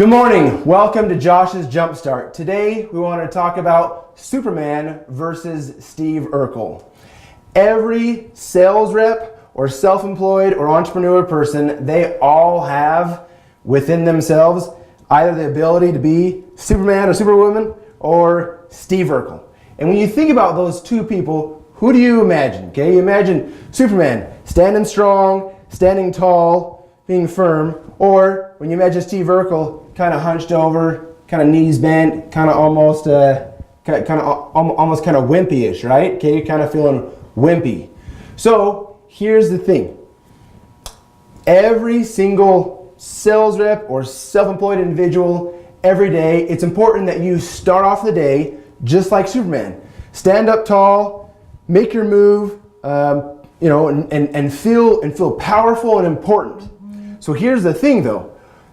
Good morning. Welcome to Josh's Jumpstart. Today we want to talk about Superman versus Steve Urkel. Every sales rep or self-employed or entrepreneur person, they all have within themselves either the ability to be Superman or Superwoman or Steve Urkel. And when you think about those two people, who do you imagine? Okay, you imagine Superman standing strong, standing tall, being firm, or when you imagine Steve Urkel kind of hunched over, kind of knees bent, kind of almost wimpy-ish, right? Okay, you're kind of feeling wimpy. So here's the thing. Every single sales rep or self-employed individual, every day, it's important that you start off the day just like Superman. Stand up tall, make your move, and feel powerful and important. So here's the thing though.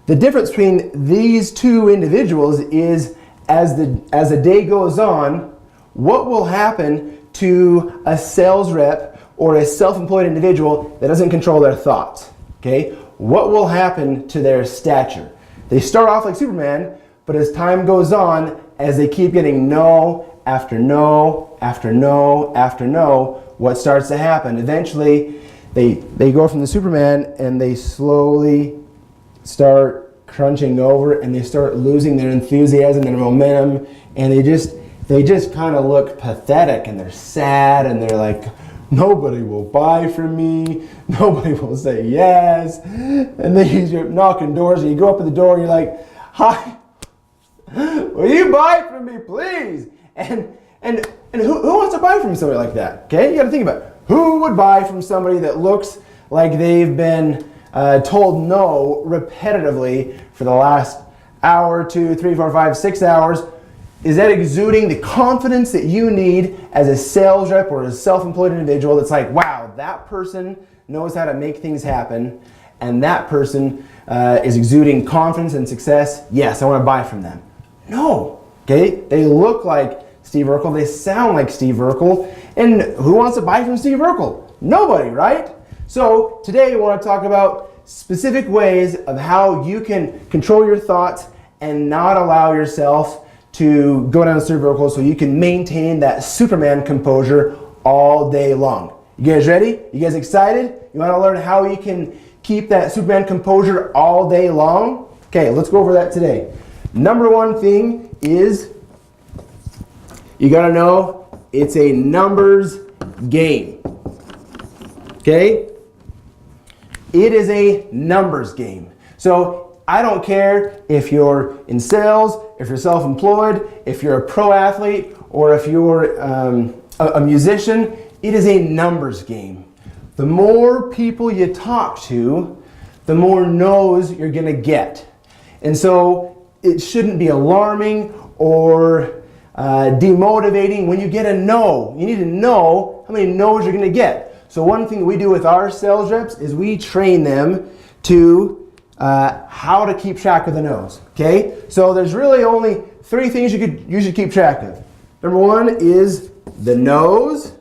The difference between these two individuals is as the day goes on, what will happen to a sales rep or a self-employed individual that doesn't control their thoughts? Okay? What will happen to their stature? They start off like Superman, but as time goes on, as they keep getting no after no after no after no, what starts to happen? Eventually, they go from the Superman and they slowly start crunching over and they start losing their enthusiasm, their momentum, and they just kind of look pathetic and they're sad and they're like, nobody will buy from me, nobody will say yes. And then you're knocking doors and you go up to the door and you're like, hi, will you buy from me, please? And who wants to buy from somebody like that? Okay, you got to think about it. Who would buy from somebody that looks like they've been told no repetitively for the last hour, 2, 3, 4, 5, 6 hours? Is that exuding the confidence that you need as a sales rep or a self-employed individual that's like, wow, that person knows how to make things happen and that person is exuding confidence and success? Yes, I want to buy from them. No, okay? They look like Steve Urkel, they sound like Steve Urkel, and who wants to buy from Steve Urkel? Nobody, right? So today we want to talk about specific ways of how you can control your thoughts and not allow yourself to go down Steve Urkel so you can maintain that Superman composure all day long. You guys ready? You guys excited? You want to learn how you can keep that Superman composure all day long? Okay, let's go over that today. Number one thing is you got to know it's a numbers game. Okay? It is a numbers game. So I don't care if you're in sales, if you're self-employed, if you're a pro athlete, or if you're a musician, it is a numbers game. The more people you talk to, the more no's you're going to get. And so it shouldn't be alarming or demotivating when you get a no. You need to know how many no's you're going to get. So one thing we do with our sales reps is we train them to how to keep track of the no's. Okay? So there's really only 3 things you should keep track of. Number 1 is the no's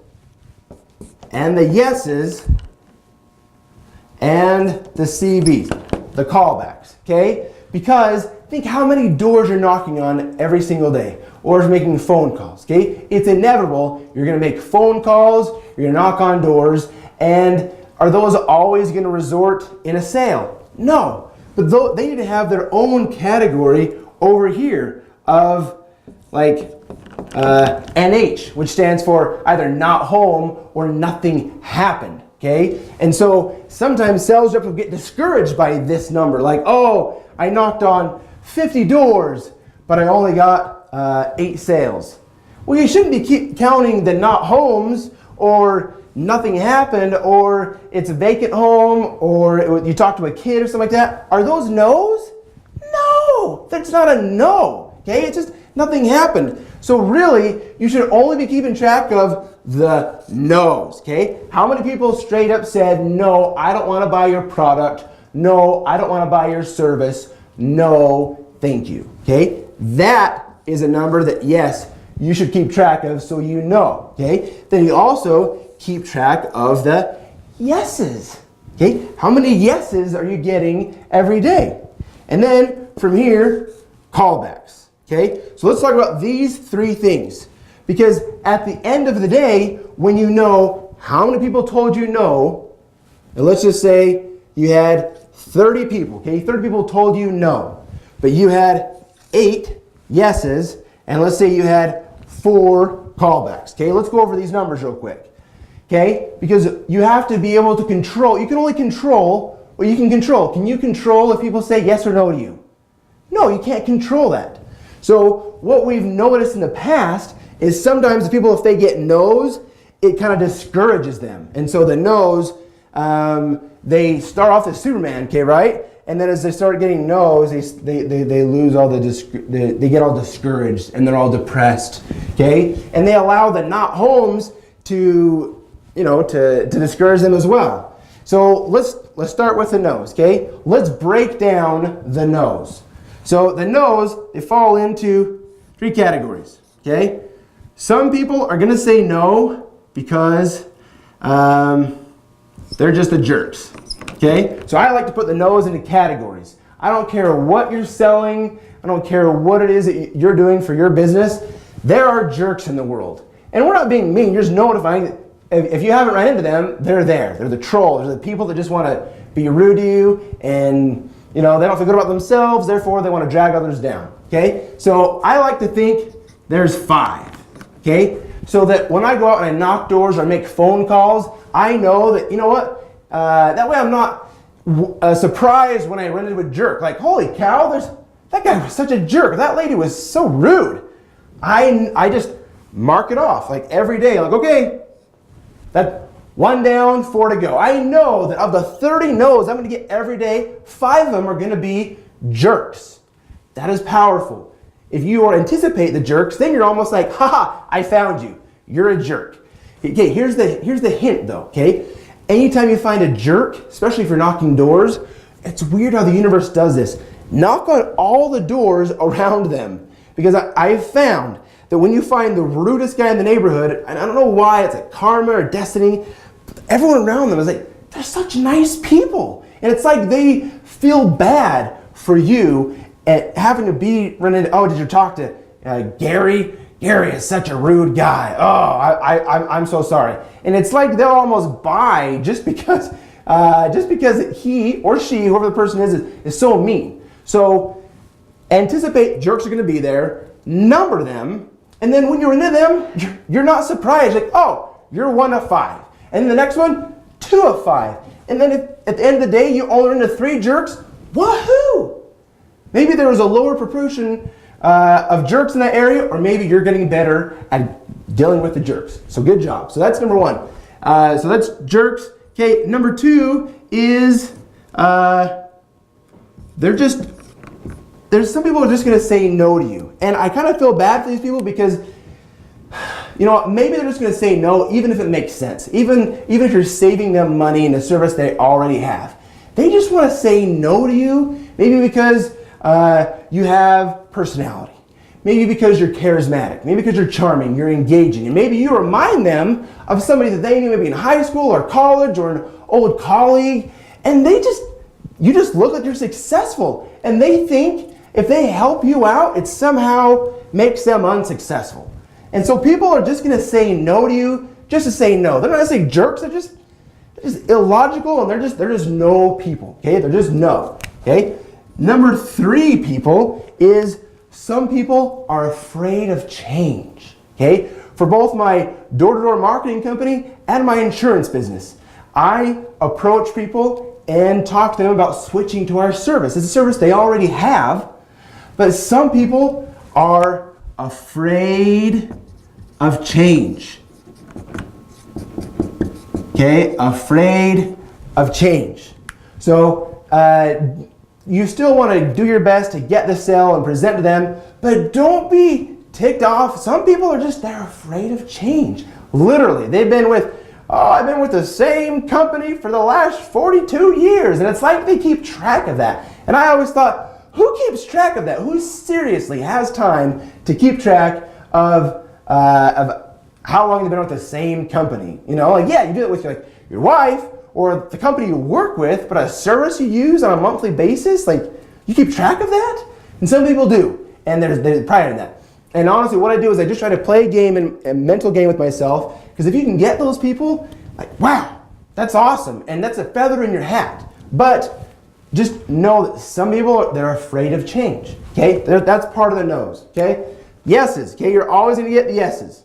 and the yeses and the CBs, the callbacks. Okay? Because think how many doors you're knocking on every single day, or making phone calls. Okay? It's inevitable. You're going to make phone calls, you're going to knock on doors, and are those always going to resort in a sale? No. But they need to have their own category over here of like NH, which stands for either not home or nothing happened. Okay? And so sometimes sales reps will get discouraged by this number. Like, oh, I knocked on 50 doors, but I only got 8 sales. Well, you shouldn't be keep counting the not homes or nothing happened or it's a vacant home or you talked to a kid or something like that. Are those no's? No, that's not a no. Okay, it's just nothing happened. So really, you should only be keeping track of the no's. Okay, how many people straight up said, no, I don't want to buy your product. No, I don't want to buy your service. No, thank you. Okay, that is a number that, yes, you should keep track of so you know. Okay, then you also keep track of the yeses. Okay, how many yeses are you getting every day? And then from here, callbacks. Okay, so let's talk about these three things. Because at the end of the day, when you know how many people told you no, and let's just say you had 30 people, okay? 30 people told you no, but you had 8 yeses, and let's say you had 4 callbacks, okay? Let's go over these numbers real quick, okay? Because you have to be able to control. You can only control what you can control. Can you control if people say yes or no to you? No, you can't control that. So what we've noticed in the past is sometimes the people, if they get no's, it kind of discourages them. And so the no's, they start off as Superman, okay, right? And then as they start getting no's, they lose all they get all discouraged and they're all depressed, okay? And they allow the not homes to, to discourage them as well. So let's start with the no's, okay? Let's break down the no's. So the no's, they fall into 3 categories, okay? Some people are going to say no because they're just the jerks, okay? So I like to put the no's into categories. I don't care what you're selling. I don't care what it is that you're doing for your business. There are jerks in the world. And we're not being mean. You're just notifying. If you haven't run into them, they're there. They're the trolls. They're the people that just want to be rude to you and they don't feel good about themselves, therefore they want to drag others down, okay? So I like to think there's 5, okay? So that when I go out and I knock doors or make phone calls, I know that, that way I'm not surprised when I run into a jerk. Like, holy cow, that guy was such a jerk. That lady was so rude. I just mark it off, like every day. Like, okay, that 1 down, 4 to go. I know that of the 30 no's I'm going to get every day, 5 of them are going to be jerks. That is powerful. If you anticipate the jerks, then you're almost like, haha, I found you. You're a jerk. Okay, here's the hint though, okay? Anytime you find a jerk, especially if you're knocking doors, it's weird how the universe does this. Knock on all the doors around them. Because I've found that when you find the rudest guy in the neighborhood, and I don't know why, it's like karma or destiny, everyone around them is like, they're such nice people. And it's like they feel bad for you at having to run into, oh, did you talk to Gary? Gary is such a rude guy. Oh, I'm so sorry. And it's like they'll almost buy just because he or she, whoever the person is so mean. So anticipate jerks are going to be there, number them, and then when you run into them, you're not surprised. Like, oh, you're 1 of 5. And then the next one, 2 of 5. And then at the end of the day, you only run into 3 jerks. Woohoo! Maybe there was a lower proportion of jerks in that area, or maybe you're getting better at dealing with the jerks. So good job. So that's number 1. So that's jerks. Okay, number 2 is there's some people who are just going to say no to you. And I kind of feel bad for these people because maybe they're just going to say no even if it makes sense. Even if you're saving them money in a service they already have. They just want to say no to you, maybe because you have personality. Maybe because you're charismatic. Maybe because you're charming, you're engaging. And maybe you remind them of somebody that they knew maybe in high school or college or an old colleague. And you just look like you're successful. And they think if they help you out, it somehow makes them unsuccessful. And so people are just going to say no to you just to say no. They're not going to say jerks. They're just illogical, and they're just no people. Okay, they're just no. Okay. Number 3 people is some people are afraid of change. Okay. For both my door-to-door marketing company and my insurance business, I approach people and talk to them about switching to our service. It's a service they already have, but some people are afraid of change. Okay, afraid of change. So you still want to do your best to get the sale and present to them, but don't be ticked off. Some people are they're afraid of change. Literally, I've been with the same company for the last 42 years, and it's like they keep track of that. And I always thought, who keeps track of that? Who seriously has time to keep track of how long you've been with the same company? You do it with your wife or the company you work with, but a service you use on a monthly basis, You keep track of that? And some people do, and there's pride in that. And honestly, what I do is I just try to play a game and a mental game with myself, because if you can get those people, like, wow, that's awesome, and that's a feather in your hat. But just know that some people, they're afraid of change, okay? That's part of the no's, okay? Yeses, okay? You're always going to get the yeses.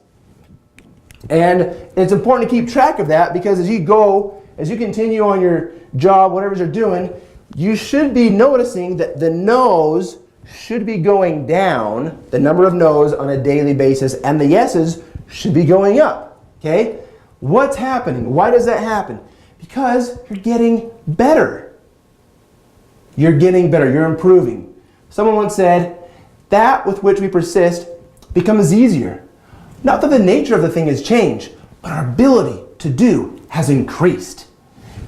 And it's important to keep track of that, because as you continue on your job, whatever you're doing, you should be noticing that the no's should be going down, the number of no's on a daily basis, and the yeses should be going up, okay? What's happening? Why does that happen? Because you're getting better. You're getting better. You're improving. Someone once said, that with which we persist becomes easier. Not that the nature of the thing has changed, but our ability to do has increased.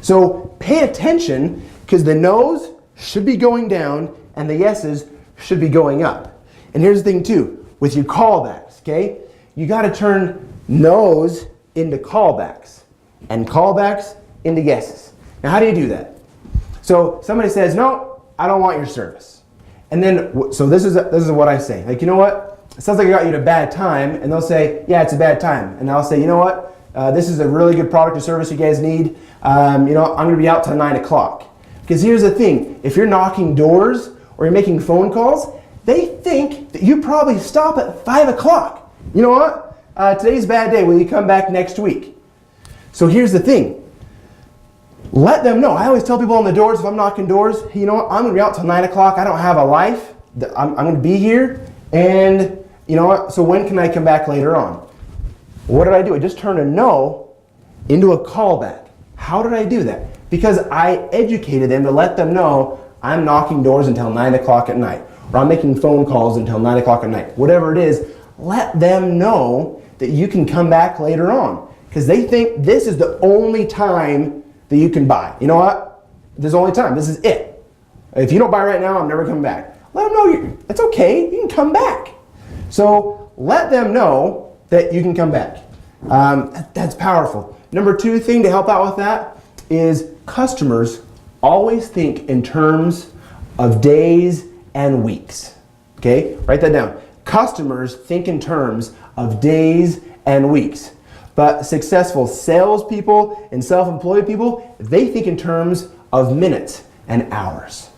So pay attention, because the no's should be going down and the yeses should be going up. And here's the thing too, with your callbacks, okay? You got to turn no's into callbacks and callbacks into yeses. Now, how do you do that? So somebody says, no, I don't want your service. And then, so this is what I say. Like, you know what? It sounds like I got you at a bad time. And they'll say, yeah, it's a bad time. And I'll say, you know what? This is a really good product or service you guys need. I'm going to be out till 9 o'clock. Because here's the thing. If you're knocking doors or you're making phone calls, they think that you probably stop at 5 o'clock. You know what? Today's a bad day. Will you come back next week? So here's the thing. Let them know. I always tell people on the doors, if I'm knocking doors, hey, you know what? I'm going to be out till 9 o'clock. I don't have a life. I'm going to be here. And you know what? So when can I come back later on? What did I do? I just turned a no into a callback. How did I do that? Because I educated them to let them know I'm knocking doors until 9 o'clock at night. Or I'm making phone calls until 9 o'clock at night. Whatever it is, let them know that you can come back later on. Because they think this is the only time that you can buy. You know what? This is the only time. This is it. If you don't buy right now, I'm never coming back. Let them know it's okay. You can come back. So let them know that you can come back. That's powerful. Number 2 thing to help out with that is customers always think in terms of days and weeks. Okay? Write that down. Customers think in terms of days and weeks. But successful salespeople and self-employed people, they think in terms of minutes and hours.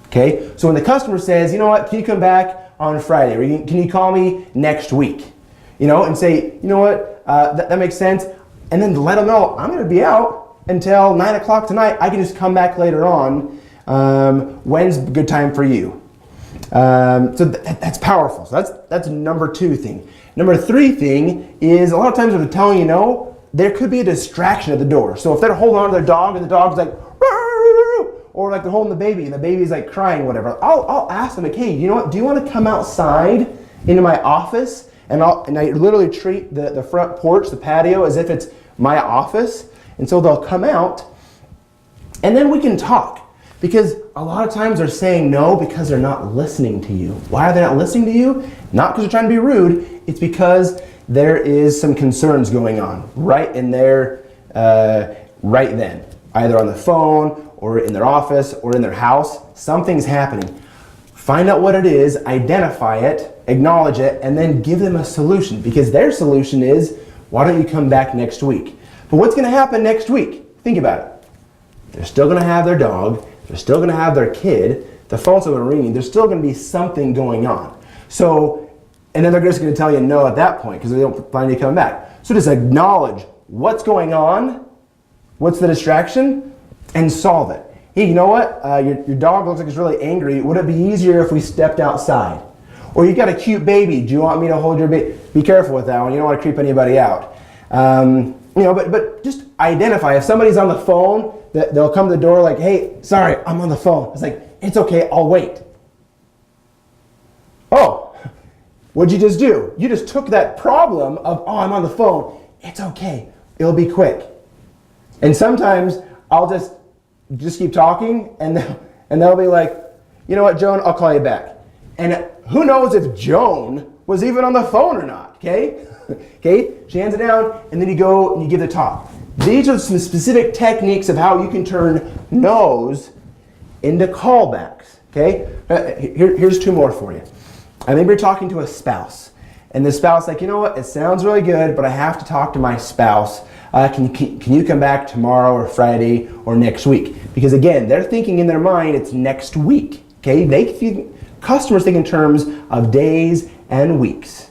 Okay? So when the customer says, you know what, can you come back on Friday? Or can you call me next week? You know, and say, you know what, that makes sense. And then let them know, I'm going to be out until 9 o'clock tonight. I can just come back later on. When's a good time for you? So that's powerful. So that's number 2 thing. Number 3 thing is a lot of times when they're telling you no, there could be a distraction at the door. So if they're holding on to their dog and the dog's like, or like they're holding the baby and the baby's like crying, whatever, I'll ask them, like, hey, you know what? Do you want to come outside into my office? And I literally treat the front porch, the patio, as if it's my office. And so they'll come out, and then we can talk. Because a lot of times they're saying no because they're not listening to you. Why are they not listening to you? Not because they're trying to be rude. It's because there is some concerns going on right in there, right then. Either on the phone, or in their office, or in their house. Something's happening. Find out what it is, identify it, acknowledge it, and then give them a solution. Because their solution is, why don't you come back next week? But what's going to happen next week? Think about it. They're still going to have their dog. They're still going to have their kid. The phone's still going to ring. There's still going to be something going on. So, and then they're just going to tell you no at that point because they don't find you coming back. So just acknowledge what's going on, what's the distraction, and solve it. Hey, you know what? Your dog looks like it's really angry. Would it be easier if we stepped outside? Or you got a cute baby. Do you want me to hold your baby? Be careful with that one. You don't want to creep anybody out. But just identify. If somebody's on the phone, they'll come to the door like, hey, sorry, I'm on the phone. It's like, it's okay, I'll wait. Oh, what'd you just do? You just took that problem of, oh, I'm on the phone. It's okay, it'll be quick. And sometimes I'll just keep talking and they'll be like, you know what, Joan, I'll call you back. And who knows if Joan was even on the phone or not, okay? Okay, she hands it down, and then you go and you give the talk. These are some specific techniques of how you can turn no's into callbacks. Okay? Here's two more for you. I think you're talking to a spouse, and the spouse like, you know what, it sounds really good, but I have to talk to my spouse. Can you come back tomorrow or Friday or next week? Because again, they're thinking in their mind it's next week. Okay? Customers think in terms of days and weeks.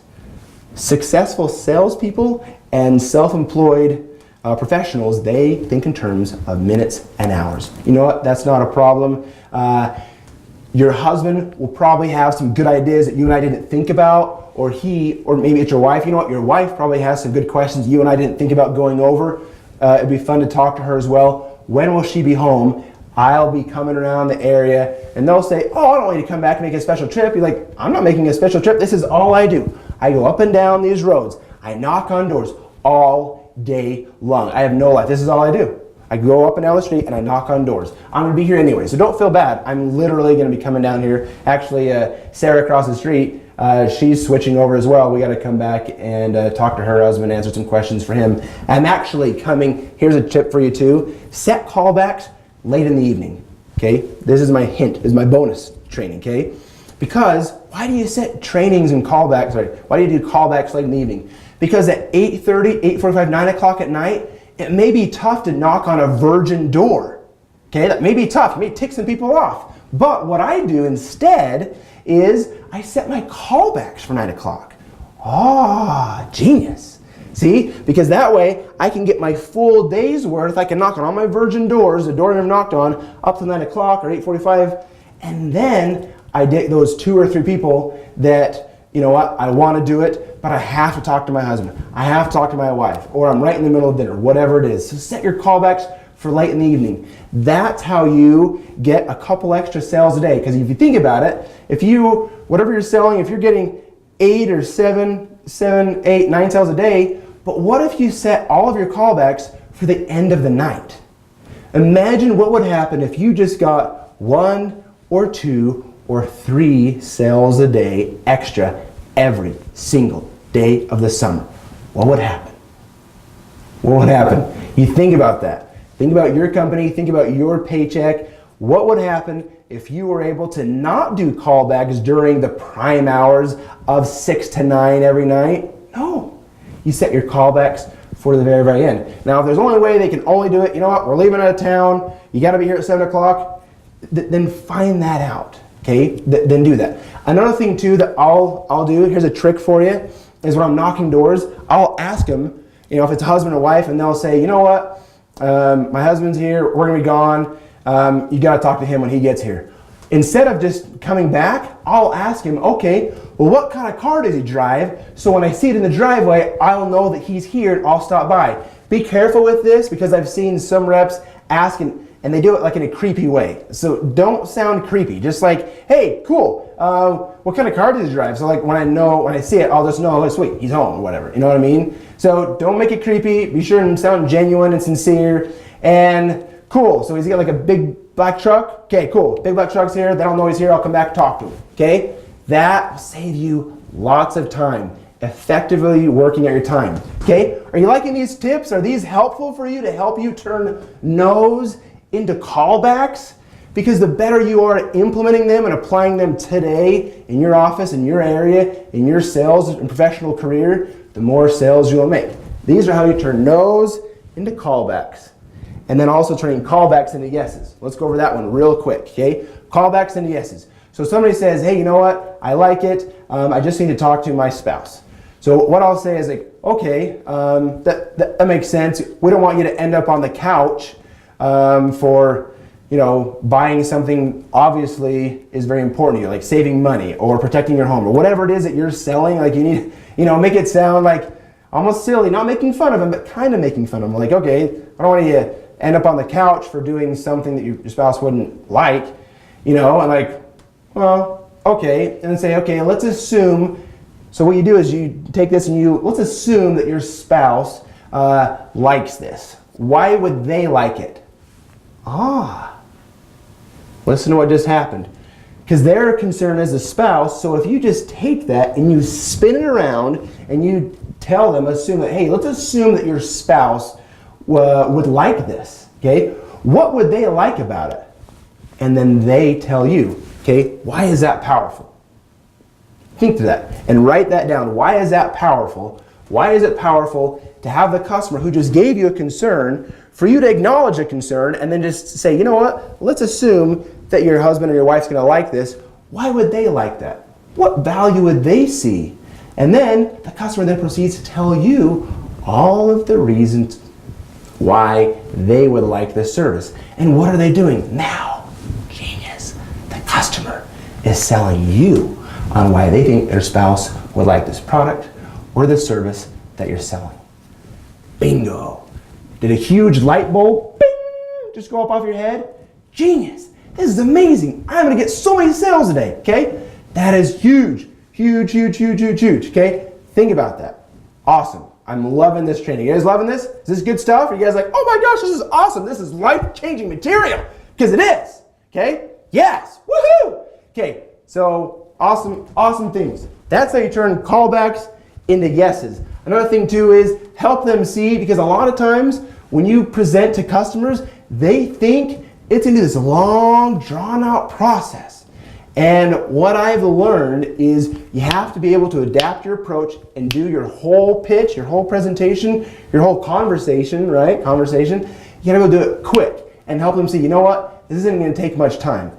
Successful salespeople and self-employed professionals, they think in terms of minutes and hours. You know what? That's not a problem. Your husband will probably have some good ideas that you and I didn't think about, or maybe it's your wife. You know what? Your wife probably has some good questions you and I didn't think about going over. It'd be fun to talk to her as well. When will she be home? I'll be coming around the area, and they'll say, oh, I don't want you to come back and make a special trip. You're like, I'm not making a special trip. This is all I do. I go up and down these roads. I knock on doors all day long. I have no life. This is all I do. I go up and down the street and I knock on doors. I'm going to be here anyway, so don't feel bad. I'm literally going to be coming down here. Actually, Sarah across the street, she's switching over as well. We got to come back and talk to her husband, answer some questions for him. I'm actually coming. Here's a tip for you too. Set callbacks late in the evening. Okay, this is my hint. This is my bonus training. Okay, because why do you set trainings and callbacks? Sorry, why do you do callbacks late in the evening? Because at 8:30, 8:45, 9 o'clock at night, it may be tough to knock on a virgin door. Okay, that may be tough. It may tick some people off. But what I do instead is I set my callbacks for 9 o'clock. Ah, genius. See, because that way I can get my full day's worth. I can knock on all my virgin doors, the door I never knocked on, up to 9 o'clock or 8:45, and then I get those 2 or 3 people that, you know what, I want to do it, but I have to talk to my husband. I have to talk to my wife, or I'm right in the middle of dinner, whatever it is. So set your callbacks for late in the evening. That's how you get a couple extra sales a day. Because if you think about it, whatever you're selling, if you're getting 8 or 7, 8, 9 sales a day, but what if you set all of your callbacks for the end of the night? Imagine what would happen if you just got 1 or 2 or 3 sales a day extra every single day of the summer. What would happen? What would happen? You think about that. Think about your company, think about your paycheck. What would happen if you were able to not do callbacks during the prime hours of 6 to 9 every night? No. You set your callbacks for the very, very end. Now, if there's only a way they can only do it, you know what, we're leaving out of town, you got to be here at 7 o'clock, then find that out. Okay, then do that. Another thing too that I'll do, here's a trick for you, is when I'm knocking doors, I'll ask them, you know, if it's a husband or wife, and they'll say, you know what, my husband's here, we're gonna be gone, you gotta talk to him when he gets here. Instead of just coming back, I'll ask him, okay, well, what kind of car does he drive? So when I see it in the driveway, I'll know that he's here and I'll stop by. Be careful with this, because I've seen some reps asking, and they do it like in a creepy way. So don't sound creepy. Just like, hey, cool. What kind of car does he drive? So like when I see it, I'll just know, oh, sweet, he's home or whatever. You know what I mean? So don't make it creepy. Be sure and sound genuine and sincere. And cool. So he's got like a big black truck. Okay, cool. Big black truck's here. They don't know he's here. I'll come back and talk to him. Okay? That will save you lots of time. Effectively working at your time. Okay? Are you liking these tips? Are these helpful for you to help you turn no's into callbacks? Because the better you are at implementing them and applying them today in your office, in your area, in your sales and professional career, the more sales you'll make. These are how you turn no's into callbacks. And then also turning callbacks into yeses. Let's go over that one real quick, okay? Callbacks into yeses. So somebody says, hey, you know what? I like it. I just need to talk to my spouse. So what I'll say is like, okay, that makes sense. We don't want you to end up on the couch for, you know, buying something obviously is very important to you, like saving money or protecting your home or whatever it is that you're selling. Like you need, you know, make it sound like almost silly, not making fun of them, but kind of making fun of them. Like, okay, I don't want you to end up on the couch for doing something that your spouse wouldn't like, you know, and like, well, okay, and then say, okay, let's assume. So what you do is you take this and let's assume that your spouse likes this. Why would they like it? Listen to what just happened. Because their concern is the spouse, so if you just take that and you spin it around and you tell them, assume that, hey, let's assume that your spouse would like this, okay? What would they like about it? and then they tell you. Okay, why is that powerful? Think to that and write that down. Why is that powerful? Why is it powerful to have the customer who just gave you a concern, for you to acknowledge a concern and then just say, you know what, let's assume that your husband or your wife's going to like this. Why would they like that? What value would they see? And then the customer then proceeds to tell you all of the reasons why they would like this service. And what are they doing? Now, genius, the customer is selling you on why they think their spouse would like this product or the service that you're selling. Bingo. Did a huge light bulb bing, just go up off your head? Genius. This is amazing. I'm going to get so many sales today, okay? That is huge, huge, huge, huge, huge, huge, okay? Think about that. Awesome. I'm loving this training. You guys loving this? Is this good stuff? Are you guys like, oh my gosh, this is awesome. This is life-changing material. Because it is, okay? Yes. Woohoo! Okay, so awesome, awesome things. That's how you turn callbacks into yeses. Another thing too is help them see, because a lot of times when you present to customers, they think it's into this long, drawn out process. And what I've learned is you have to be able to adapt your approach and do your whole pitch, your whole presentation, your whole conversation, right? Conversation. You gotta go do it quick and help them see, you know what? This isn't gonna take much time.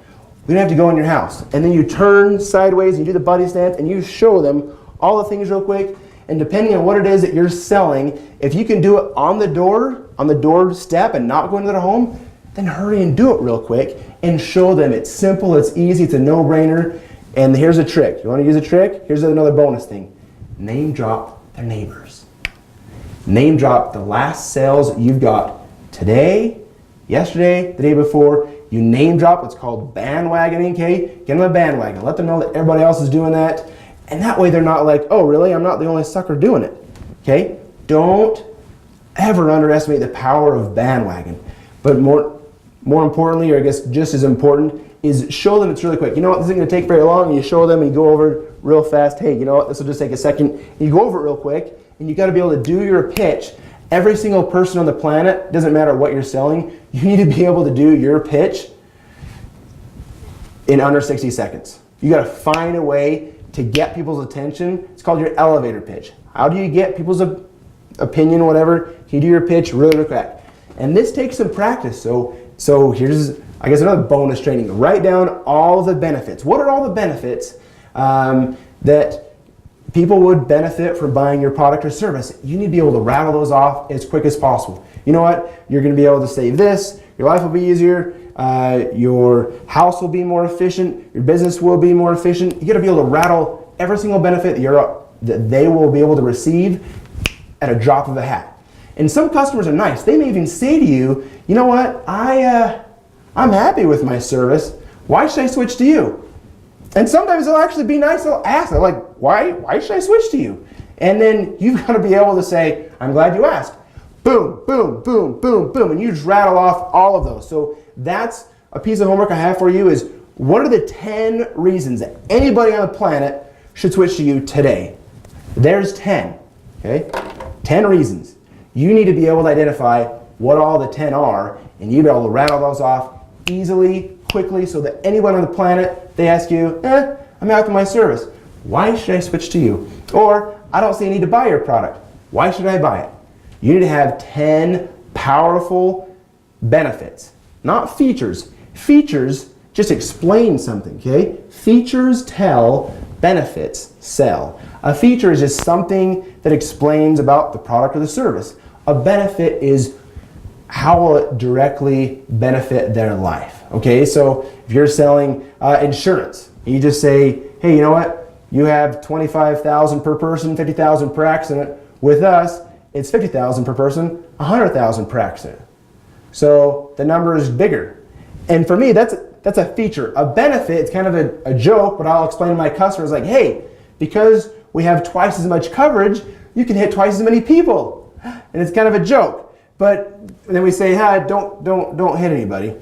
We don't have to go in your house. And then you turn sideways and you do the buddy stance and you show them all the things real quick. And depending on what it is that you're selling, if you can do it on the doorstep and not go into their home, then hurry and do it real quick and show them it's simple, it's easy, it's a no-brainer. And here's a trick. You want to use a trick? Here's another bonus thing. Name drop their neighbors. Name drop the last sales you've got today, yesterday, the day before. You name drop what's called bandwagoning, okay? Get them a bandwagon. Let them know that everybody else is doing that. And that way they're not like, oh, really? I'm not the only sucker doing it, okay? Don't ever underestimate the power of bandwagon. But more importantly, or I guess just as important, is show them it's really quick. You know what, this isn't going to take very long, and you show them and you go over it real fast. Hey, you know what, this will just take a second. And you go over it real quick, and you got to be able to do your pitch. Every single person on the planet, doesn't matter what you're selling, you need to be able to do your pitch in under 60 seconds. You got to find a way to get people's attention. It's called your elevator pitch. How do you get people's opinion, whatever? You do your pitch really, really quick. And this takes some practice. So here's, I guess, another bonus training. Write down all the benefits. What are all the benefits that people would benefit from buying your product or service? You need to be able to rattle those off as quick as possible. You know what? You're going to be able to save this. Your life will be easier. Your house will be more efficient. Your business will be more efficient. You got to be able to rattle every single benefit that they will be able to receive at a drop of a hat. And some customers are nice. They may even say to you, you know what, I'm happy with my service. Why should I switch to you? And sometimes they'll actually be nice. They'll ask, they're like, why should I switch to you? And then you've got to be able to say, I'm glad you asked. Boom, boom, boom, boom, boom. And you just rattle off all of those. So that's a piece of homework I have for you is, what are the 10 reasons that anybody on the planet should switch to you today? There's 10, okay? 10 reasons. You need to be able to identify what all the 10 are, and you be able to rattle those off easily, quickly, so that anyone on the planet, they ask you, I'm happy with my service. Why should I switch to you? Or, I don't see a need to buy your product. Why should I buy it? You need to have 10 powerful benefits, not features. Features just explain something, okay? Features tell, benefits sell. A feature is just something that explains about the product or the service. A benefit is how will it directly benefit their life, okay? So if you're selling insurance, you just say, hey, you know what? You have $25,000 per person, $50,000 per accident. With us, it's $50,000 per person, $100,000 per accident. So the number is bigger. And for me, that's a feature. A benefit, it's kind of a joke, but I'll explain to my customers like, hey, because we have twice as much coverage, you can hit twice as many people. And it's kind of a joke. But then we say, hey, don't hit anybody.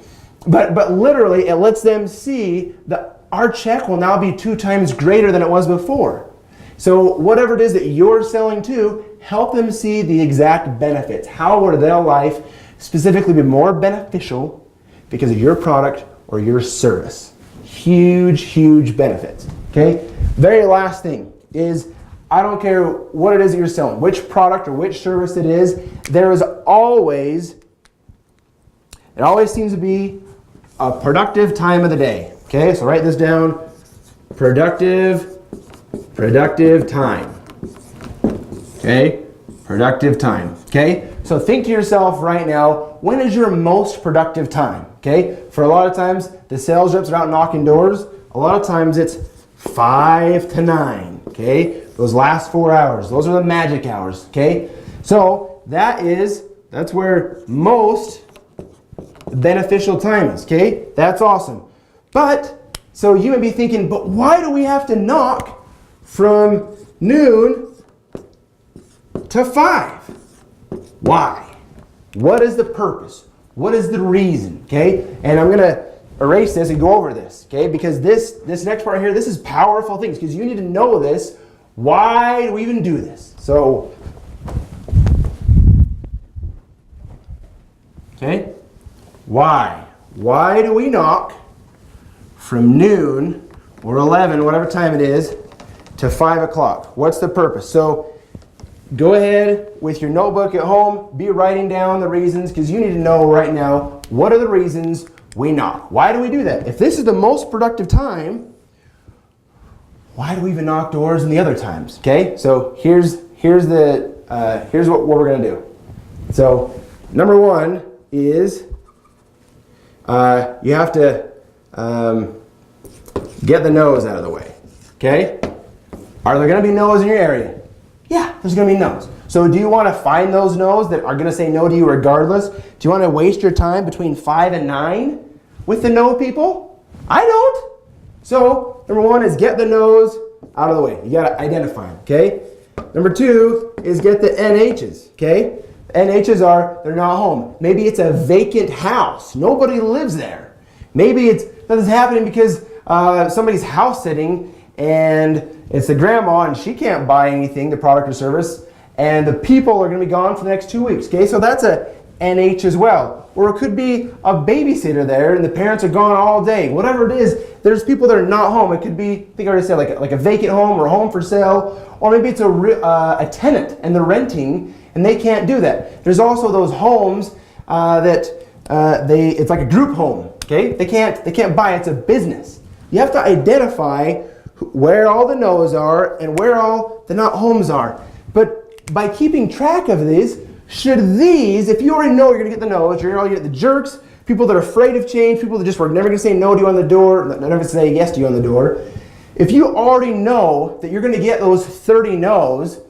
But literally, it lets them see that our check will now be 2 times greater than it was before. So whatever it is that you're selling to, help them see the exact benefits. How would their life specifically be more beneficial because of your product or your service. Huge, huge benefits. Okay? Very last thing is, I don't care what it is that you're selling, which product or which service it is, there is always, it always seems to be a productive time of the day. Okay, so write this down. Productive time. Okay, productive time. Okay, so think to yourself right now, when is your most productive time? Okay, for a lot of times, the sales reps are out knocking doors. A lot of times it's 5 to 9. Okay, those last 4 hours, those are the magic hours. Okay, so that's where most beneficial time is. Okay, that's awesome. But, so you may be thinking, but why do we have to knock from noon to 5? Why? What is the purpose? What is the reason? Okay, and I'm going to erase this and go over this. Okay, because this next part here, this is powerful things, because you need to know this. Why do we even do this? So, okay, why? Why do we knock from noon or 11, whatever time it is, to 5 o'clock? What's the purpose? So go ahead with your notebook at home, be writing down the reasons, because you need to know right now, what are the reasons we knock? Why do we do that? If this is the most productive time, why do we even knock doors in the other times? Okay, so here's what we're going to do. So number one is you have to get the no's out of the way. Okay, are there going to be no's in your area? Yeah, there's going to be no's. So do you want to find those no's that are going to say no to you regardless? Do you want to waste your time between 5 and 9 with the no people? I don't. So number one is get the no's out of the way. You got to identify them, okay? Number two is get the NHs, okay? NHs are, they're not home. Maybe it's a vacant house. Nobody lives there. Maybe this is happening because somebody's house sitting and it's the grandma and she can't buy anything, the product or service, and the people are going to be gone for the next 2 weeks, okay? So that's a NH as well. Or it could be a babysitter there and the parents are gone all day. Whatever it is, there's people that are not home. It could be, I think I already said, like a vacant home or a home for sale, or maybe it's a tenant and they're renting and they can't do that. There's also those homes it's like a group home, okay? They can't buy, it's a business. You have to identify where all the no's are and where all the not homes are. But by keeping track of these, if you already know you're going to get the no's, you're going to get the jerks, people that are afraid of change, people that just were never going to say no to you on the door, never say yes to you on the door. If you already know that you're going to get those 30 no's,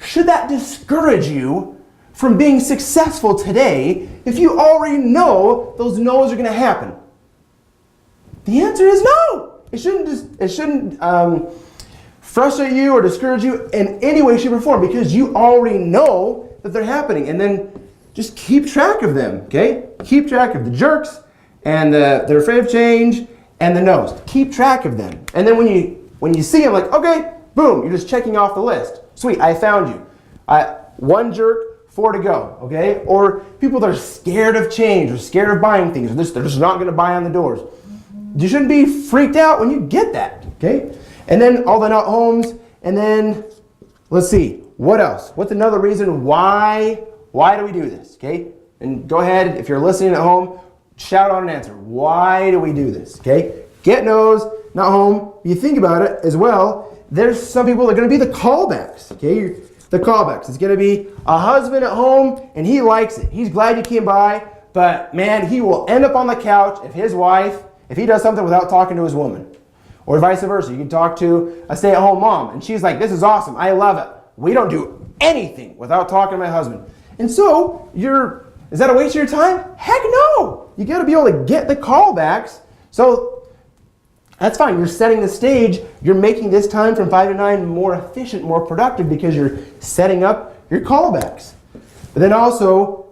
should that discourage you from being successful today if you already know those no's are going to happen? The answer is no. It shouldn't frustrate you or discourage you in any way, shape, or form, because you already know that they're happening. And then just keep track of them, okay? Keep track of the jerks and they're afraid of change and the no's. Keep track of them. And then when you see them, like, okay, boom, you're just checking off the list. Sweet, I found you. 1 jerk, 4 to go, okay? Or people that are scared of change or scared of buying things, or they're just not going to buy on the doors. You shouldn't be freaked out when you get that, okay? And then all the not homes, and then let's see, what else? What's another reason why do we do this, okay? And go ahead, if you're listening at home, shout out an answer. Why do we do this, okay? Get no's, not home. You think about it as well, there's some people that are going to be the callbacks, okay? The callbacks. It's going to be a husband at home, and he likes it. He's glad you came by, but man, he will end up on the couch if he does something without talking to his woman. Or vice versa. You can talk to a stay-at-home mom, and she's like, this is awesome. I love it. We don't do anything without talking to my husband. And so, is that a waste of your time? Heck no! You got to be able to get the callbacks. So, that's fine. You're setting the stage. You're making this time from 5 to 9 more efficient, more productive, because you're setting up your callbacks. But then also,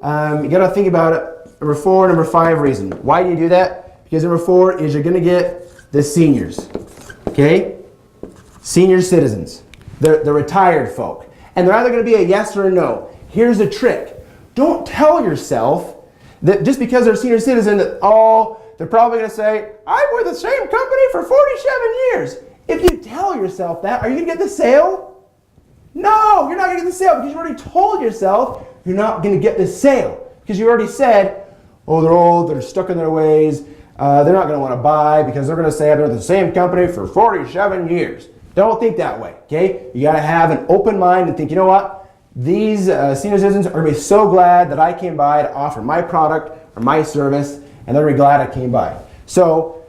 you got to think about it. Number 4, number 5 reason. Why do you do that? Because number 4 is you're going to get the seniors, okay? Senior citizens, the retired folk. And they're either going to be a yes or a no. Here's a trick. Don't tell yourself that just because they're a senior citizen that all they're probably going to say, I'm with the same company for 47 years. If you tell yourself that, are you going to get the sale? No, you're not going to get the sale because you already told yourself you're not going to get the sale. Because you already said, oh, they're old, they're stuck in their ways, they're not going to want to buy because they're going to say I've been with the same company for 47 years. Don't think that way, okay? You got to have an open mind and think, you know what? These senior citizens are going to be so glad that I came by to offer my product or my service, and they're going to be glad I came by. So,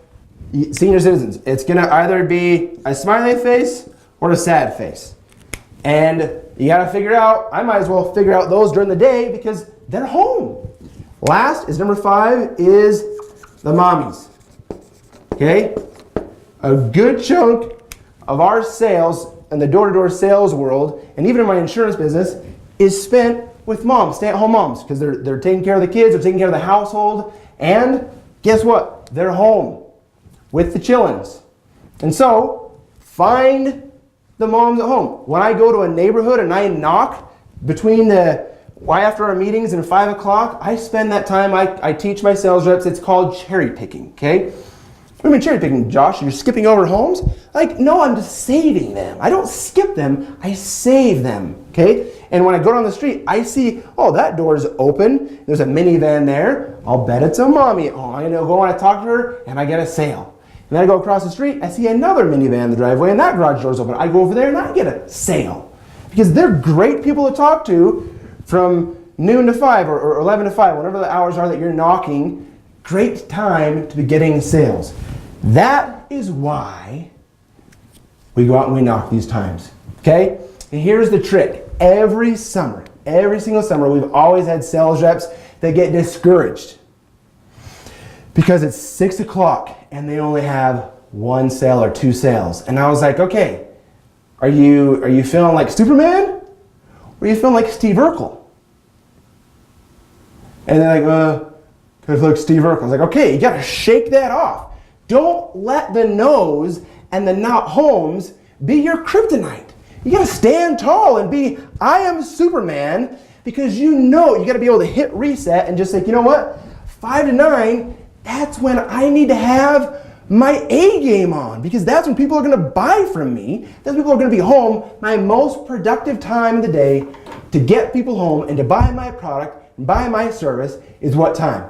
senior citizens, it's going to either be a smiley face or a sad face. And you got to figure out, I might as well figure out those during the day because they're home. Last is number 5 is the mommies. Okay? A good chunk of our sales in the door-to-door sales world, and even in my insurance business, is spent with moms, stay-at-home moms, because they're taking care of the kids, they're taking care of the household, and guess what? They're home with the chillins. And so, find the moms at home. When I go to a neighborhood and I knock between after our meetings and 5 o'clock, I spend that time, I teach my sales reps, it's called cherry picking, okay? What do you mean cherry picking, Josh? You're skipping over homes? Like, no, I'm just saving them. I don't skip them, I save them, okay? And when I go down the street, I see, oh, that door's open. There's a minivan there. I'll bet it's a mommy. Oh, I'm gonna go and I talk to her and I get a sale. And then I go across the street, I see another minivan in the driveway and that garage door's open. I go over there and I get a sale. Because they're great people to talk to from noon to 5 or 11 to 5, whatever the hours are that you're knocking. Great time to be getting sales. That is why we go out and we knock these times, okay? And here's the trick. Every summer, every single summer, we've always had sales reps that get discouraged because it's 6 o'clock and they only have 1 sale or 2 sales. And I was like, okay, are you feeling like Superman? Or are you feeling like Steve Urkle? And they're like, because like Steve Urkle. I was like, okay, you got to shake that off. Don't let the no's and the not homes be your kryptonite. You got to stand tall and be, I am Superman, because you know you got to be able to hit reset and just say, you know what, 5 to 9, that's when I need to have my A game on, because that's when people are going to buy from me. That's when people are going to be home. My most productive time of the day to get people home and to buy my product and buy my service is what time?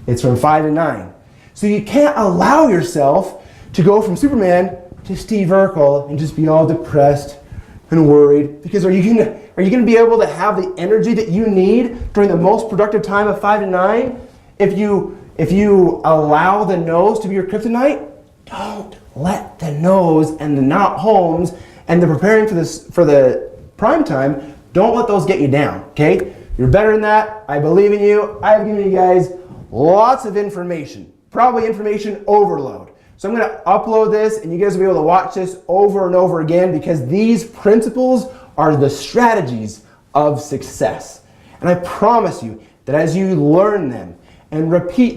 It's from 5 to 9. So you can't allow yourself to go from Superman to Steve Urkel and just be all depressed and worried, because are you gonna be able to have the energy that you need during the most productive time of 5 to 9 if you allow the no's to be your kryptonite? Don't let the no's and the not homes and the preparing for the prime time, don't let those get you down, okay? You're better than that. I believe in you. I've given you guys lots of information, probably information overload. So I'm going to upload this and you guys will be able to watch this over and over again, because these principles are the strategies of success. And I promise you that as you learn them and repeat